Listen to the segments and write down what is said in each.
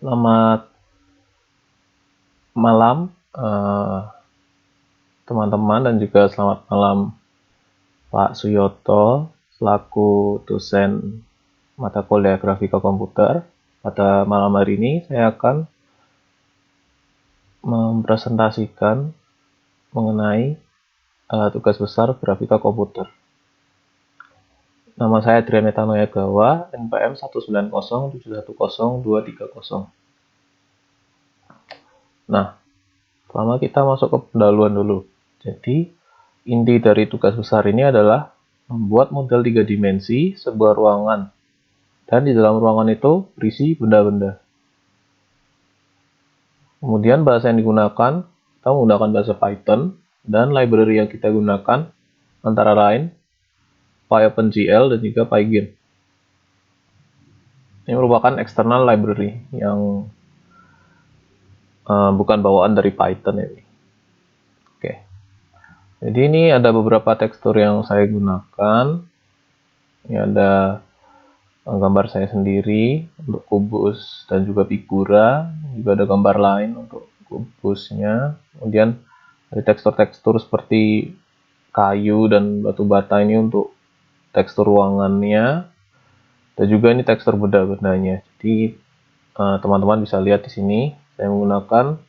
Selamat malam teman-teman dan juga selamat malam Pak Suyoto selaku dosen mata kuliah grafika komputer. Pada malam hari ini saya akan mempresentasikan mengenai tugas besar grafika komputer. Nama saya Adrianeta Noyagawa, NPM 190710230. Nah, pertama kita masuk ke pendahuluan dulu. Jadi, inti dari tugas besar ini adalah membuat model 3 dimensi sebuah ruangan. Dan di dalam ruangan itu berisi benda-benda. Kemudian bahasa yang digunakan, kita menggunakan bahasa Python. Dan library yang kita gunakan antara lain PyOpenGL dan juga Pygame. Ini merupakan external library yang bukan bawaan dari Python ini. Oke. Jadi ini ada beberapa tekstur yang saya gunakan. Ini ada gambar saya sendiri untuk kubus dan juga figura. Juga ada gambar lain untuk kubusnya. Kemudian ada tekstur-tekstur seperti kayu dan batu bata ini untuk tekstur ruangannya. Dan juga ini tekstur benda-bendanya. Jadi teman-teman bisa lihat di sini saya menggunakan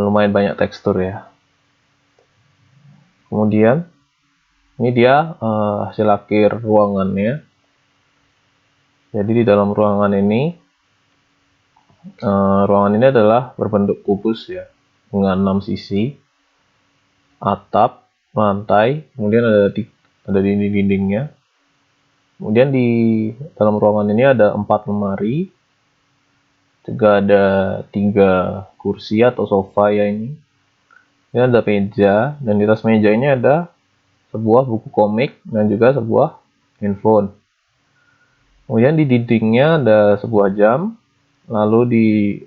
lumayan banyak tekstur ya. Kemudian ini dia hasil akhir ruangannya. Jadi di dalam ruangan ini adalah berbentuk kubus ya, dengan 6 sisi, atap, lantai, kemudian ada dinding-dindingnya. Kemudian di dalam ruangan ini ada 4 lemari, juga ada 3 kursi atau sofa ya ini. Ini ada meja, dan di atas meja ini ada sebuah buku komik dan juga sebuah handphone. Kemudian di dindingnya ada sebuah jam. Lalu di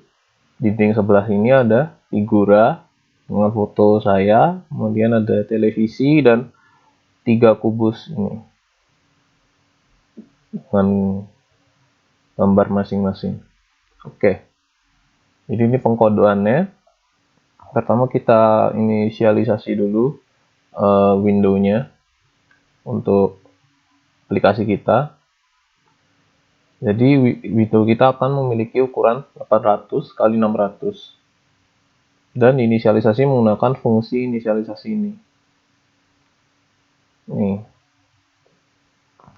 dinding sebelah sini ada figura dengan foto saya. Kemudian ada televisi dan 3 kubus ini dengan gambar masing-masing. Oke. Jadi ini pengkodeannya. Pertama kita inisialisasi dulu window-nya untuk aplikasi kita. Jadi window kita akan memiliki ukuran 800 x 600 dan inisialisasi menggunakan fungsi inisialisasi ini. Nih,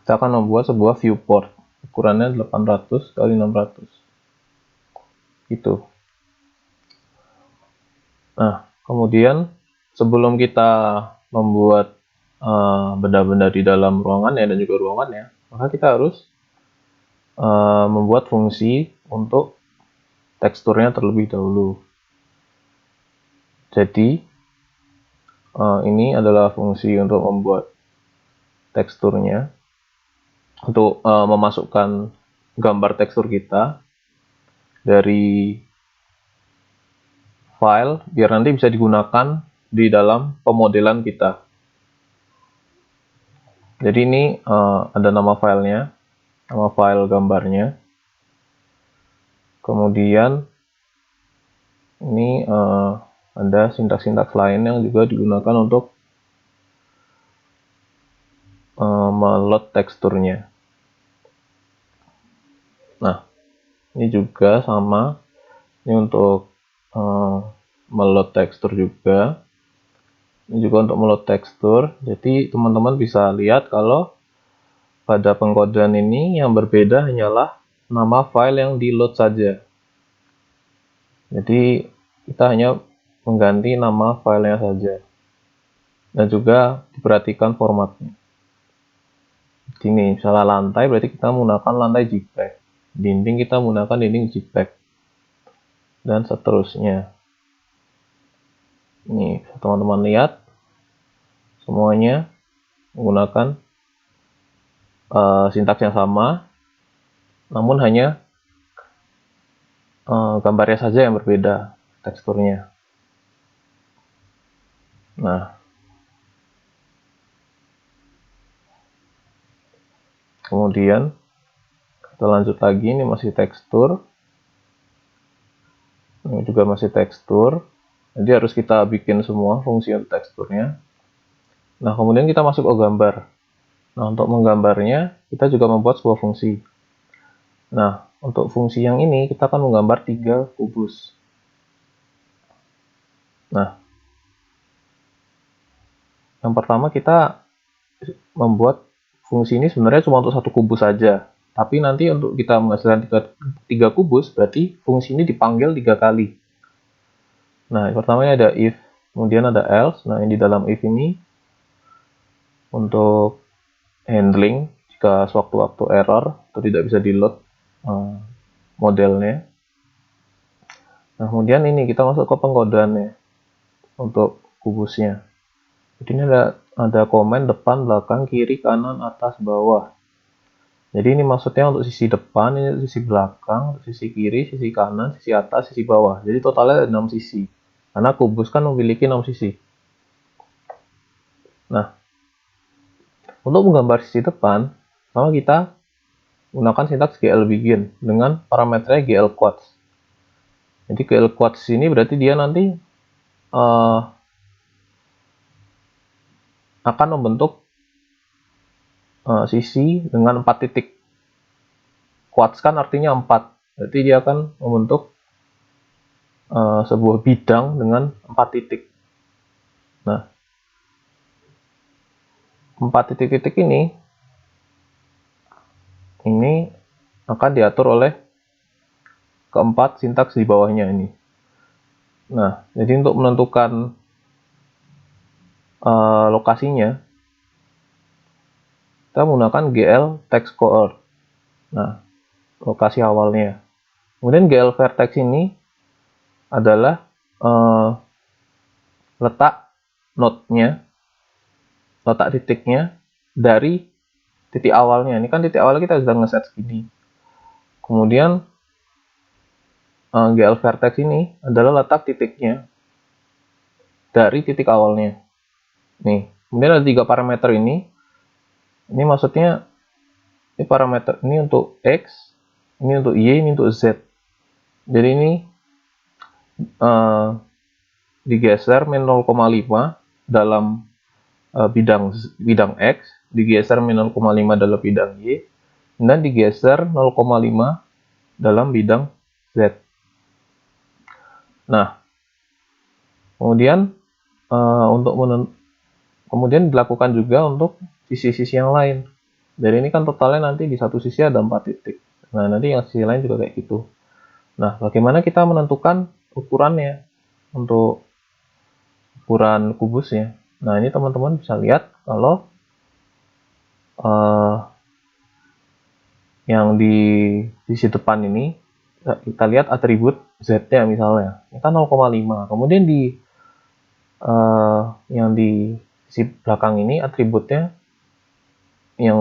kita akan membuat sebuah viewport ukurannya 800 x 600 gitu. Nah, kemudian sebelum kita membuat benda-benda di dalam ruangannya dan juga ruangannya, maka kita harus membuat fungsi untuk teksturnya terlebih dahulu. Jadi ini adalah fungsi untuk membuat teksturnya, untuk memasukkan gambar tekstur kita dari file biar nanti bisa digunakan di dalam pemodelan kita. Jadi ini ada nama filenya, nama file gambarnya. Kemudian ini ada sintaks-sintaks lain yang juga digunakan untuk meload teksturnya. Nah, ini juga sama. Ini untuk meload tekstur juga. Ini juga untuk meload tekstur. Jadi teman-teman bisa lihat kalau pada pengkodean ini yang berbeda hanyalah nama file yang di load saja. Jadi kita hanya mengganti nama filenya saja. Dan juga diperhatikan formatnya. Ini misalnya lantai berarti kita menggunakan lantai JPEG. Dinding kita menggunakan dinding JPEG. Dan seterusnya. Ini teman-teman lihat. Semuanya menggunakan sintaks yang sama, namun hanya gambarnya saja yang berbeda teksturnya. Nah, kemudian kita lanjut lagi, ini masih tekstur. Ini juga masih tekstur. Jadi harus kita bikin semua fungsi untuk teksturnya. Nah, kemudian kita masuk ke gambar. Nah, untuk menggambarnya, kita juga membuat sebuah fungsi. Nah, untuk fungsi yang ini, kita akan menggambar 3 kubus. Nah, yang pertama kita membuat fungsi ini sebenarnya cuma untuk 1 kubus saja. Tapi nanti untuk kita menghasilkan 3 kubus, berarti fungsi ini dipanggil 3 kali. Nah, yang pertama ada if, kemudian ada else. Nah, yang di dalam if ini untuk handling jika sewaktu-waktu error atau tidak bisa di-load modelnya. Nah, kemudian ini kita masuk ke pengkodeannya untuk kubusnya. Jadi ini ada komen depan, belakang, kiri, kanan, atas, bawah. Jadi ini maksudnya untuk sisi depan, ini untuk sisi belakang, untuk sisi kiri, sisi kanan, sisi atas, sisi bawah. Jadi totalnya ada 6 sisi. Karena kubus kan memiliki 6 sisi. Nah, untuk menggambar sisi depan, pertama kita gunakan sintaks glBegin dengan parameternya glQuads. Jadi glQuads ini berarti dia nanti akan membentuk sisi dengan 4 titik. Quads kan artinya 4. Berarti dia akan membentuk sebuah bidang dengan 4 titik. Nah, 4 titik-titik ini akan diatur oleh keempat sintaks di bawahnya ini. Nah, jadi untuk menentukan lokasinya, kita menggunakan GL text coord. Nah, lokasi awalnya. Kemudian GL vertex ini adalah letak node-nya, letak titiknya dari titik awalnya. Ini kan titik awalnya kita sudah ngeset segini. Kemudian GL vertex ini adalah letak titiknya dari titik awalnya. Nih, kemudian ada 3 parameter ini. Ini maksudnya ini parameter ini untuk X, ini untuk Y, ini untuk Z. Jadi ini digeser min 0,5 dalam bidang X, digeser min 0,5 dalam bidang Y, dan digeser 0,5 dalam bidang Z. Nah, kemudian kemudian dilakukan juga untuk sisi-sisi yang lain. Dari ini kan totalnya nanti di satu sisi ada 4 titik. Nah, nanti yang sisi lain juga kayak gitu. Nah, bagaimana kita menentukan ukurannya untuk ukuran kubusnya? Nah, ini teman-teman bisa lihat kalau yang di sisi depan ini kita lihat atribut Z-nya misalnya, ini kan 0,5. Kemudian di yang di sisi belakang ini atributnya yang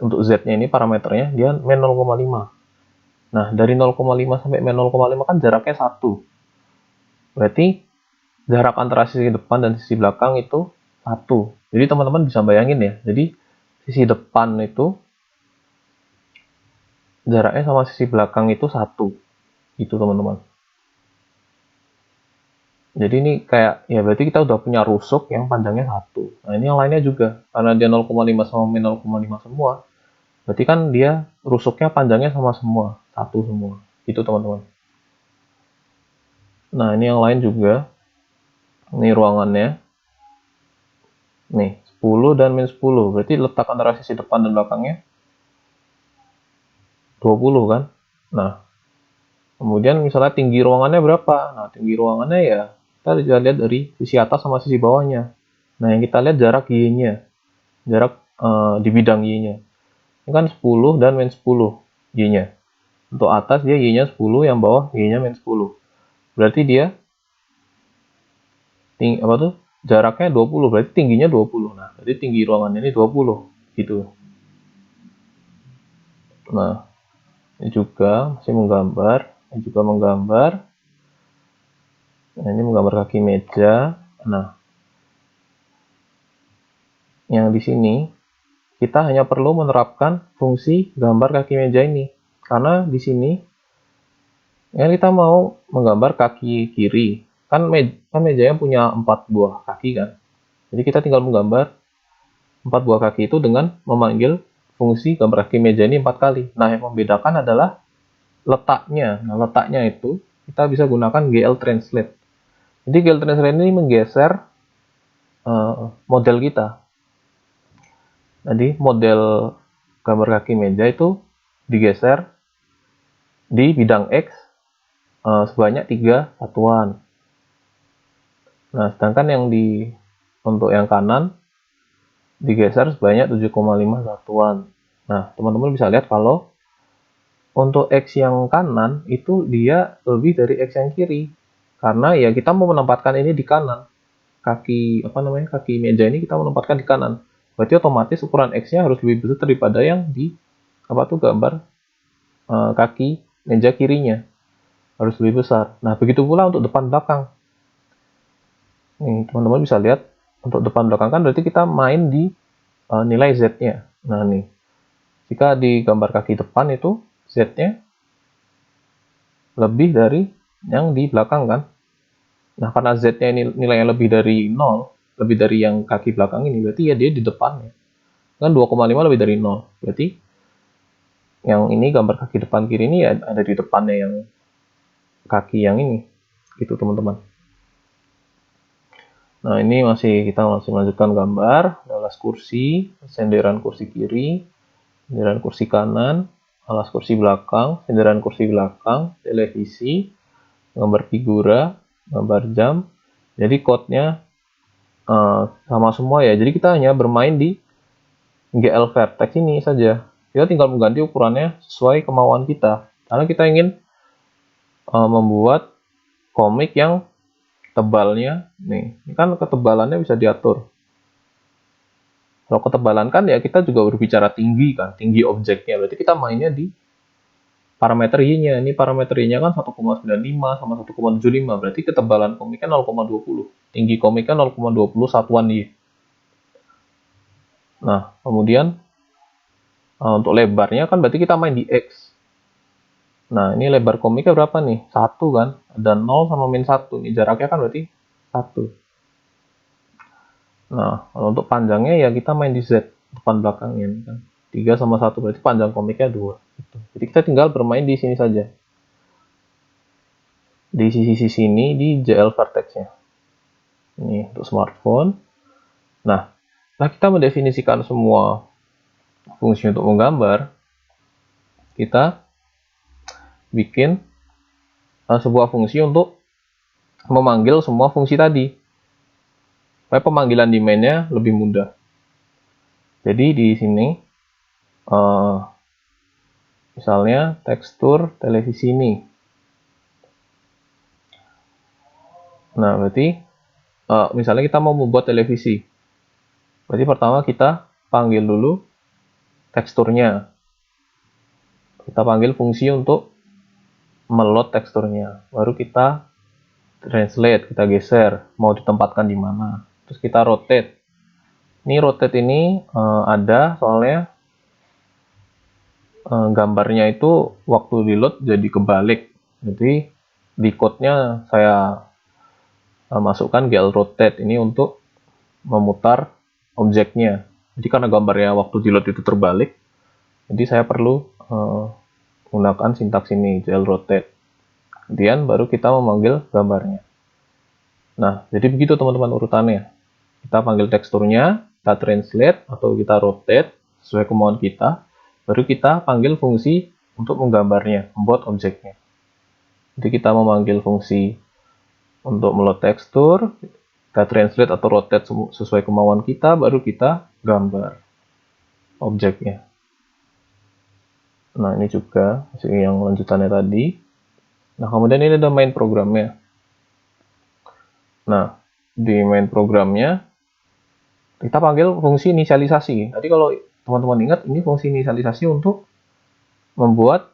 untuk Z-nya ini parameternya dia min 0,5. Nah, dari 0,5 sampai min 0,5 kan jaraknya 1. Berarti jarak antara sisi depan dan sisi belakang itu 1. Jadi teman-teman bisa bayangin ya. Jadi sisi depan itu jaraknya sama sisi belakang itu 1. Itu teman-teman. Jadi ini kayak ya berarti kita udah punya rusuk yang panjangnya 1. Nah, ini yang lainnya juga. Karena dia 0,5 sama min 0,5 semua. Berarti kan dia rusuknya panjangnya sama semua. 1 semua. Itu teman-teman. Nah, ini yang lain juga. Ini ruangannya. Nih, 10 dan min 10. Berarti letak antara sisi depan dan belakangnya 20 kan. Nah, kemudian misalnya tinggi ruangannya berapa? Nah, tinggi ruangannya ya kita bisa lihat dari sisi atas sama sisi bawahnya. Nah, yang kita lihat jarak Y-nya. Jarak di bidang Y-nya. Ini kan 10 dan min 10 Y-nya. Untuk atas dia Y-nya 10, yang bawah Y-nya min 10. Berarti dia jaraknya 20, berarti tingginya 20. Nah, berarti tinggi ruangannya ini 20 gitu. Nah, ini juga masih menggambar, ini juga menggambar. Nah, ini menggambar kaki meja. Nah, yang di sini kita hanya perlu menerapkan fungsi gambar kaki meja ini. Karena di sini Yang kita mau menggambar kaki kiri, kan mejanya punya 4 buah kaki kan. Jadi kita tinggal menggambar 4 buah kaki itu dengan memanggil fungsi gambar kaki meja ini 4 kali. Nah, yang membedakan adalah letaknya. Nah, letaknya itu kita bisa gunakan GL Translate. Jadi GL Translate ini menggeser model kita. Jadi model gambar kaki meja itu digeser di bidang X sebanyak 3 satuan. Nah, sedangkan yang untuk yang kanan digeser sebanyak 7,5 satuan. Nah, teman-teman bisa lihat kalau untuk X yang kanan itu dia lebih dari X yang kiri. Karena ya kita mau menempatkan ini di kanan. Kaki meja ini kita menempatkan di kanan. Berarti otomatis ukuran X-nya harus lebih besar daripada yang di gambar kaki meja kirinya. Harus lebih besar. Nah, begitu pula untuk depan belakang. Nih, teman-teman bisa lihat untuk depan belakang kan berarti kita main di nilai Z-nya. Nah, nih. Jika di gambar kaki depan itu Z-nya lebih dari yang di belakang kan. Nah, karena Z-nya ini nilainya lebih dari 0, lebih dari yang kaki belakang ini, berarti ya dia di depannya. Kan 2,5 lebih dari 0. Berarti yang ini gambar kaki depan kiri ini ya ada di depannya yang kaki yang ini. Gitu, teman-teman. Nah, ini kita masih melanjutkan gambar, alas kursi, senderan kursi kiri, senderan kursi kanan, alas kursi belakang, senderan kursi belakang, televisi, gambar figura, gambar jam. Jadi code-nya sama semua ya. Jadi kita hanya bermain di GL Vertex ini saja. Kita tinggal mengganti ukurannya sesuai kemauan kita. Karena kita ingin membuat komik yang tebalnya, nih, ini kan ketebalannya bisa diatur. Kalau ketebalan kan ya kita juga berbicara tinggi kan, tinggi objeknya. Berarti kita mainnya di parameter Y-nya. Ini parameter Y-nya kan 1,95 sama 1,75. Berarti ketebalan komiknya 0,20. Tinggi komiknya 0,20 satuan Y. Nah, kemudian untuk lebarnya kan berarti kita main di X. Nah, ini lebar komiknya berapa nih? 1 kan? Ada 0 sama min 1. Ini jaraknya kan berarti 1. Nah, kalau untuk panjangnya ya kita main di Z, depan belakangnya kan. 3 sama 1 berarti panjang komiknya 2. Gitu. Jadi kita tinggal bermain di sini saja. Di sisi-sisi ini di JL Vertex-nya. Ini untuk smartphone. Nah, setelah kita mendefinisikan semua fungsi untuk menggambar, kita bikin sebuah fungsi untuk memanggil semua fungsi tadi. Supaya pemanggilan di main-nya lebih mudah. Jadi di sini misalnya tekstur televisi ini. Nah, berarti misalnya kita mau membuat televisi. Berarti pertama kita panggil dulu teksturnya. Kita panggil fungsi untuk meload teksturnya. Baru kita translate, kita geser, mau ditempatkan di mana. Terus kita rotate. Ini rotate ini ada soalnya gambarnya itu waktu di load jadi kebalik. Jadi di code-nya saya masukkan GL rotate ini untuk memutar objeknya. Jadi karena gambarnya waktu di load itu terbalik, jadi saya perlu menggunakan sintaks ini GL rotate. Kemudian baru kita memanggil gambarnya. Nah, jadi begitu teman-teman urutannya. Kita panggil teksturnya, kita translate atau kita rotate sesuai kemauan kita. Baru kita panggil fungsi untuk menggambarnya, membuat objeknya. Jadi kita memanggil fungsi untuk meload tekstur, kita translate atau rotate sesuai kemauan kita, baru kita gambar objeknya. Nah, ini juga yang lanjutannya tadi. Nah, kemudian ini ada main programnya. Nah, di main programnya kita panggil fungsi inisialisasi. Tadi kalau teman-teman ingat, ini fungsi inisialisasi untuk membuat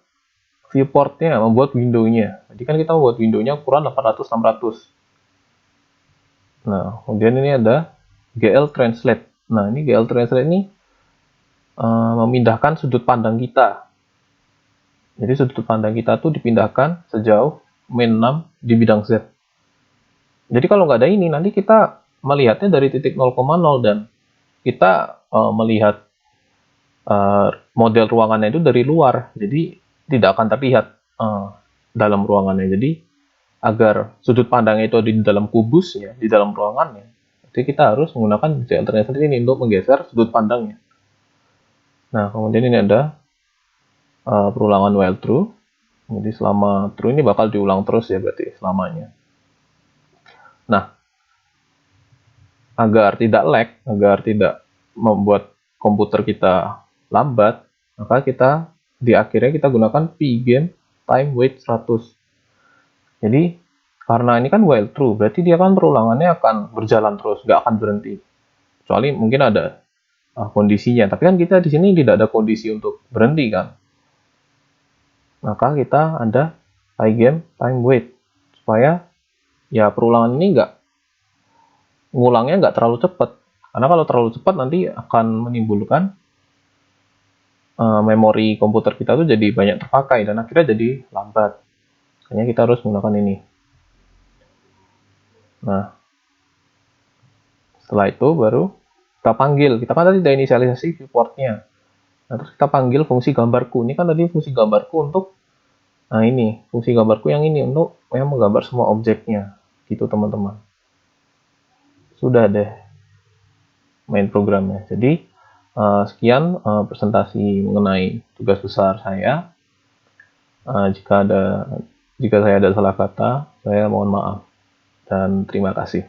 viewportnya, membuat windownya. Jadi kan kita membuat windownya ukuran 800-600. Nah, kemudian ini ada GL Translate. Nah, ini GL Translate ini memindahkan sudut pandang kita. Jadi sudut pandang kita tuh dipindahkan sejauh min 6 di bidang Z. Jadi kalau nggak ada ini, nanti kita melihatnya dari titik 0,0 dan kita melihat model ruangannya itu dari luar. Jadi tidak akan terlihat dalam ruangannya. Jadi agar sudut pandangnya itu di dalam kubusnya, di dalam ruangannya, jadi kita harus menggunakan bukti alternatif ini untuk menggeser sudut pandangnya. Nah, kemudian ini ada perulangan while true. Jadi selama true ini bakal diulang terus ya berarti selamanya. Nah, agar tidak lag, agar tidak membuat komputer kita lambat, maka kita di akhirnya kita gunakan pgame time wait 100. Jadi karena ini kan while true, berarti dia kan perulangannya akan berjalan terus, nggak akan berhenti. Kecuali mungkin ada kondisinya, tapi kan kita di sini tidak ada kondisi untuk berhenti kan. Maka kita ada pgame time wait supaya ya perulangan ini ngulangnya nggak terlalu cepat. Karena kalau terlalu cepat nanti akan menimbulkan memori komputer kita tuh jadi banyak terpakai dan akhirnya jadi lambat. Makanya kita harus menggunakan ini. Nah, setelah itu baru kita panggil. Kita kan tadi udah inisialisasi viewportnya. Nah, terus kita panggil fungsi gambarku. Ini kan tadi fungsi gambarku untuk, nah ini, fungsi gambarku yang ini untuk yang menggambar semua objeknya. Gitu teman-teman. Sudah deh main programnya. Jadi, sekian presentasi mengenai tugas besar saya. Jika saya ada salah kata, saya mohon maaf dan terima kasih.